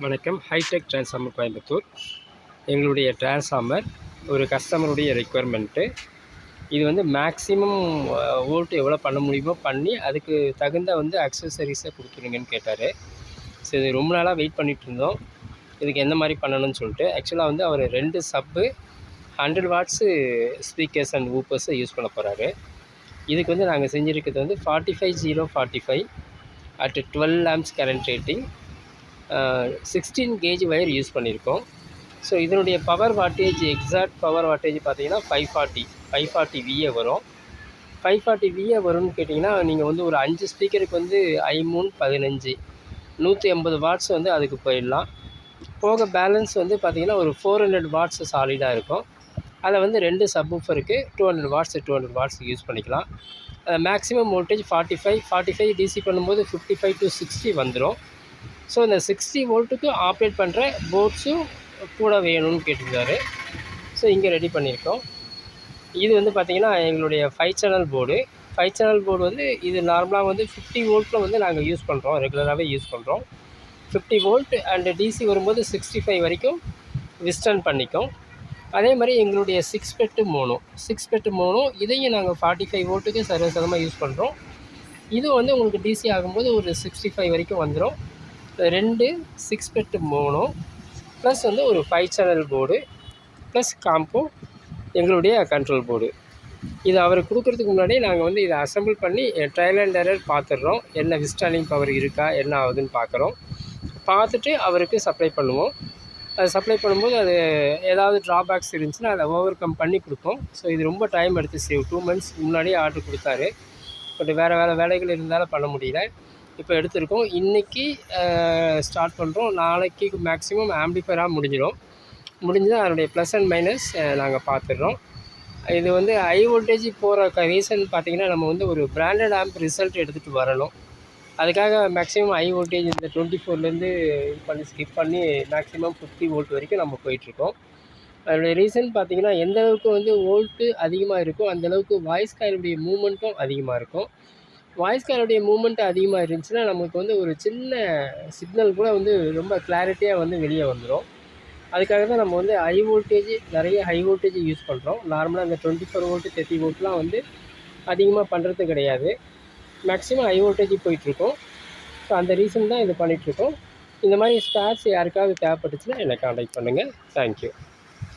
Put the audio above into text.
வணக்கம். Hitech transformer Coimbatore. எங்களுடைய transformer ஒரு கஸ்டமருடைய ரெக்குயர்மெண்ட்டு. இது வந்து மேக்ஸிமம் வோல்ட் எவ்வளோ பண்ண முடியுமோ பண்ணி அதுக்கு தகுந்த அக்சஸரீஸை கொடுத்துருங்கன்னு கேட்டார். ஸோ இது ரொம்ப நாளாக வெயிட் பண்ணிகிட்ருந்தோம். இதுக்கு எந்த மாதிரி பண்ணணும்னு சொல்லிட்டு. ஆக்சுவலாக அவர் 2 சப்பு 100 வாட்ஸு ஸ்பீக்கர்ஸ் அண்ட் ஊப்பர்ஸை யூஸ் பண்ண போகிறாரு. இதுக்கு நாங்கள் செஞ்சுருக்கிறது 45045 at 12 amps current rating 16 gauge wire use பண்ணியிருக்கோம். ஸோ இதனுடைய power wattage exact power wattage பார்த்தீங்கன்னா 540 VA வரும். 540 VA வரும்னு கேட்டிங்கன்னா நீங்கள் ஒரு 5 ஸ்பீக்கருக்கு I3 15 180 வாட்ஸ் அதுக்கு போயிடலாம். போக பேலன்ஸ் பார்த்தீங்கன்னா ஒரு 400 வாட்ஸ் சாலிடாக இருக்கும். அதை 2 சப்வூஃபருக்கு 200 வாட்ஸ் யூஸ் பண்ணிக்கலாம். மேக்ஸிமம் வோல்டேஜ் 45 DC பண்ணும்போது 55 to 60 வந்துடும். ஸோ இந்த 60 வோல்ட்டுக்கு ஆப்ரேட் பண்ணுற போர்ட்ஸும் கூட வேணும்னு கேட்டிருக்காரு. ஸோ இங்கே ரெடி பண்ணியிருக்கோம். இது பார்த்திங்கன்னா எங்களுடைய 5 சேனல் போர்டு. 5 சேனல் போர்டு இது நார்மலாக 50 வோல்ட்டில் நாங்கள் யூஸ் பண்ணுறோம், ரெகுலராகவே யூஸ் பண்ணுறோம். 50 வோல்ட் அண்டு டிசி வரும்போது 65 வரைக்கும் விஸ்டன் பண்ணிக்கும். அதே மாதிரி எங்களுடைய 6 பெட்டு மோனோ இதையும் நாங்கள் 45 வோல்ட்டுக்கு சர்வசாதாரணமாக யூஸ் பண்ணுறோம். இது உங்களுக்கு டிசி ஆகும்போது ஒரு 65 வரைக்கும் வந்துடும். 2 6 பெட்டு மோனோ ப்ளஸ் ஒரு 5 சேனல் போர்டு ப்ளஸ் காம்போ எங்களுடைய கண்ட்ரோல் போர்டு. இது அவர் கொடுக்குறதுக்கு முன்னாடி நாங்கள் இதை அசம்பிள் பண்ணி ட்ரையல் அண்ட் எரர் பார்த்துடுறோம். என்ன விஸ்டாலிங் பவர் இருக்கா என்ன ஆகுதுன்னு பார்க்குறோம். பார்த்துட்டு அவருக்கு சப்ளை பண்ணுவோம். அது சப்ளை பண்ணும்போது அது ஏதாவது ட்ராபேக்ஸ் இருந்துச்சுன்னா அதை ஓவர் கம் பண்ணி கொடுப்போம். ஸோ இது ரொம்ப டைம் எடுத்துச்சு. 2 months முன்னாடியே ஆர்டர் கொடுத்தாரு. பட் வேறு வேலைகள் இருந்தாலும் பண்ண முடியல. இப்போ எடுத்திருக்கோம். இன்றைக்கி ஸ்டார்ட் பண்ணுறோம். நாளைக்கு மேக்ஸிமம் ஆம்பிளிஃபையராக முடிஞ்சுதான் அதனுடைய ப்ளஸ் அண்ட் மைனஸ் நாங்கள் பார்த்துடுறோம். இது ஹை வோல்டேஜ் போகிற ரீசன் பார்த்திங்கன்னா நம்ம ஒரு பிராண்டட் ஆம்ப் ரிசல்ட் எடுத்துகிட்டு வரணும். அதுக்காக மேக்ஸிமம் ஹை வோல்டேஜ் இந்த 24லேருந்து இது பண்ணி ஸ்கிப் பண்ணி மேக்ஸிமம் 50 வோல்ட் வரைக்கும் நம்ம போயிட்டுருக்கோம். அதனுடைய ரீசன் பார்த்திங்கன்னா எந்த அளவுக்கு வோல்ட்டு அதிகமாக இருக்கோ அந்தளவுக்கு வாய்ஸ் காயிலுடைய மூமெண்ட்டும் அதிகமாக இருக்கும். வாய்ஸ் காயிலுடைய மூமெண்ட் அதிகமாக இருந்துச்சுன்னா நமக்கு ஒரு சின்ன சிக்னல் கூட ரொம்ப கிளாரிட்டியாக வெளியே வந்துடும். அதுக்காக தான் நம்ம ஹை வோல்டேஜ் நிறைய ஹை வோல்டேஜ் யூஸ் பண்ணுறோம். நார்மலாக இந்த 24 வோல்ட் 30 வோல்ட்லாம் அதிகமாக பண்ணுறது கிடையாது. மேக்ஸிமம் ஹை வோல்டேஜ் போயிட்டுருக்கோம். ஸோ அந்த ரீசன் தான் இது பண்ணிகிட்ருக்கோம். இந்த மாதிரி ஸ்பேர்ஸ் யாருக்காவது தேவைப்பட்டுச்சுன்னா என்னை கான்டாக்ட் பண்ணுங்கள். தேங்க்யூ.